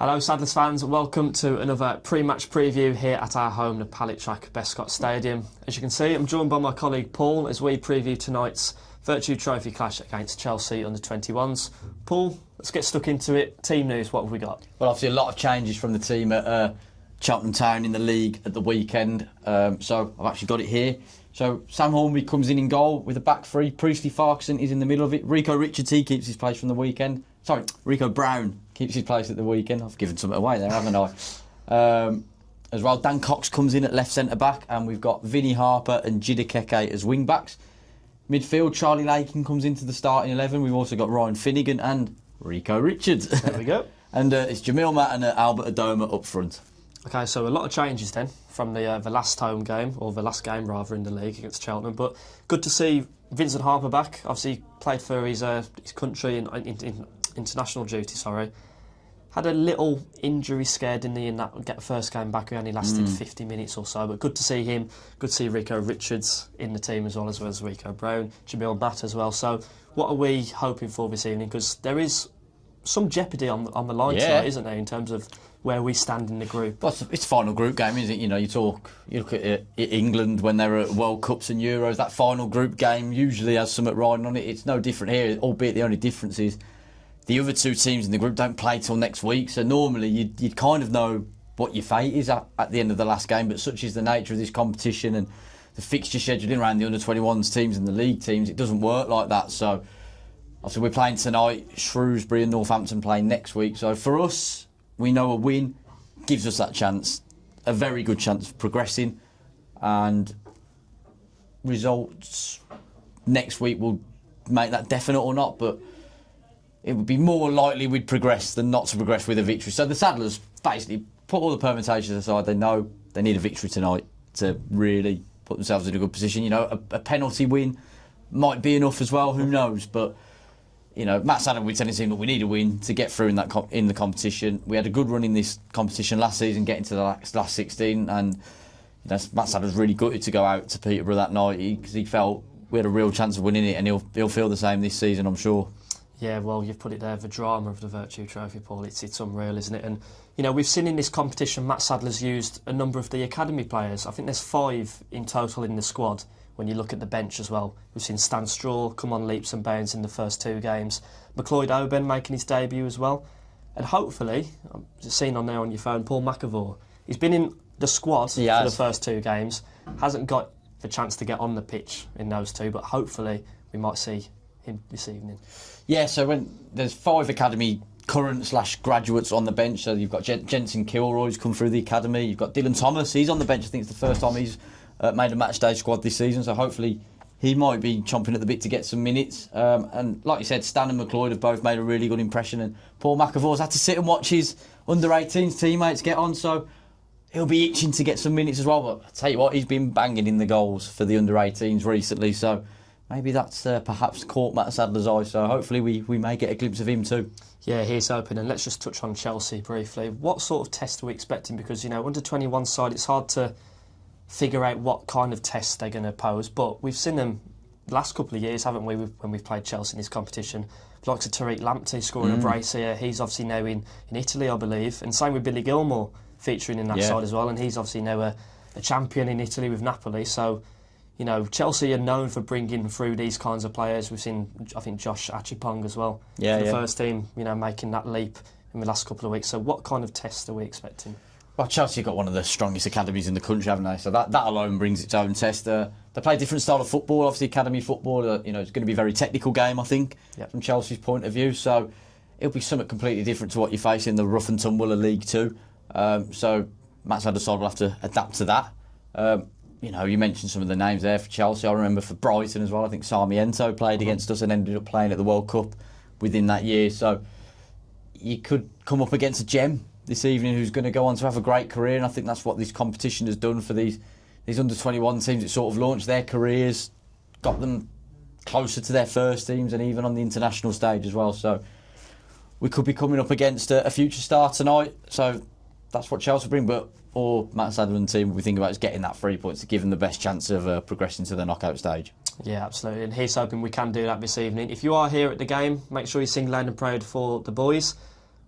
Hello Saddlers fans, welcome to another pre-match preview here at our home, the Pallet Track Bescott Stadium. As you can see, I'm joined by my colleague Paul as we preview tonight's Virtue Trophy clash against Chelsea U21s. Paul, let's get stuck into it. Team news, what have we got? Well, obviously a lot of changes from the team at Cheltenham Town in the league at the weekend, so I've actually got it here. So Sam Hornby comes in goal with a back three. Priestley Farquharson is in the middle of it. Rico Richards, he keeps his place from the weekend. Sorry, Rico Brown keeps his place at the weekend. I've given something away there, haven't I? As well, Dan Cox comes in at left centre-back, and we've got Vinnie Harper and Jida Keke as wing-backs. Midfield, Charlie Lakin comes into the starting 11. We've also got Ryan Finnegan and Rico Richards. There we go. And it's Jamil Matt and Albert Adoma up front. Okay, so a lot of changes then from the last home game, or the last game rather, in the league against Cheltenham. But good to see Vincent Harper back. Obviously, he played for his country in international duty. Had a little injury scare, didn't he, in that first game back. He only lasted 50 minutes or so. But good to see him. Good to see Rico Richards in the team as well as Rico Brown, Jamil Matt as well. So what are we hoping for this evening? Because there is some jeopardy on the line tonight, isn't there, in terms of where we stand in the group. Well, it's a final group game, isn't it? You know, you look at England when they're at World Cups and Euros. That final group game usually has something riding on it. It's no different here, albeit the only difference is the other two teams in the group don't play till next week. So normally you'd kind of know what your fate is at the end of the last game. But such is the nature of this competition and the fixture scheduling around the under-21s teams and the league teams, it doesn't work like that. So obviously we're playing tonight. Shrewsbury and Northampton playing next week. So for us, we know a win gives us that chance, a very good chance of progressing, and results next week will make that definite or not, but it would be more likely we'd progress than not to progress with a victory. So the Saddlers basically put all the permutations aside. They know they need a victory tonight to really put themselves in a good position. You know, a penalty win might be enough as well, who knows, but you know, Matt Sadler will be telling the team that we need a win to get through in the competition. We had a good run in this competition last season, getting to the last 16, and you know, Matt Sadler's really gutted to go out to Peterborough that night because he felt we had a real chance of winning it, and he'll feel the same this season, I'm sure. Yeah, well, you've put it there, the drama of the Virtue Trophy, Paul. It's unreal, isn't it? And you know, we've seen in this competition Matt Sadler's used a number of the academy players. I think there's 5 in total in the squad. When you look at the bench as well, we've seen Stan Straw come on leaps and bounds in the first 2 games. McLeod Oben making his debut as well. And hopefully, I'm just seeing on there on your phone, Paul McAvoy. He's been in the squad for the first 2 games. Hasn't got the chance to get on the pitch in those 2, but hopefully we might see him this evening. Yeah, so when there's 5 academy current/graduates on the bench, so you've got Jensen Kilroy's come through the academy. You've got Dylan Thomas, he's on the bench. I think it's the first time he's made a matchday squad this season, so hopefully he might be chomping at the bit to get some minutes. And like you said, Stan and McLeod have both made a really good impression, and Paul McAvoy's had to sit and watch his under-18s teammates get on, so he'll be itching to get some minutes as well. But I tell you what, he's been banging in the goals for the under-18s recently, so maybe that's perhaps caught Matt Sadler's eye, so hopefully we may get a glimpse of him too. Yeah, he's open. And let's just touch on Chelsea briefly. What sort of test are we expecting? Because, you know, under-21 side, it's hard to figure out what kind of tests they're going to pose, but we've seen them the last couple of years, haven't we, when we've played Chelsea in this competition. The likes of Tariq Lamptey scoring a brace here. He's obviously now in Italy, I believe, and same with Billy Gilmore featuring in that side as well, and he's obviously now a champion in Italy with Napoli. So, you know, Chelsea are known for bringing through these kinds of players. We've seen, I think, Josh Achipong as well for the first team, you know, making that leap in the last couple of weeks. So what kind of tests are we expecting? Well, Chelsea have got one of the strongest academies in the country, haven't they? So that alone brings its own test. They play a different style of football, obviously academy football. You know, it's going to be a very technical game, I think, from Chelsea's point of view. So it'll be something completely different to what you face in the rough and tumble of League Two. So Matt Sadler's side will have to adapt to that. You know, you mentioned some of the names there for Chelsea. I remember for Brighton as well. I think Sarmiento played against us and ended up playing at the World Cup within that year. So you could come up against a gem this evening who's going to go on to have a great career, and I think that's what this competition has done for these under-21 teams. It sort of launched their careers, got them closer to their first teams, and even on the international stage as well. So we could be coming up against a future star tonight. So that's what Chelsea bring, but all Matt Sadler and the team will be thinking about is getting that 3 points to give them the best chance of progressing to the knockout stage. Yeah, absolutely, and he's hoping we can do that this evening. If you are here at the game, make sure you sing loud and proud for the boys.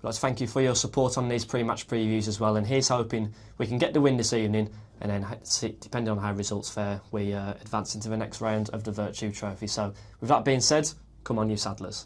I'd like to thank you for your support on these pre-match previews as well, and here's hoping we can get the win this evening, and then, depending on how results fare, we advance into the next round of the Virtue Trophy. So with that being said, come on you Saddlers.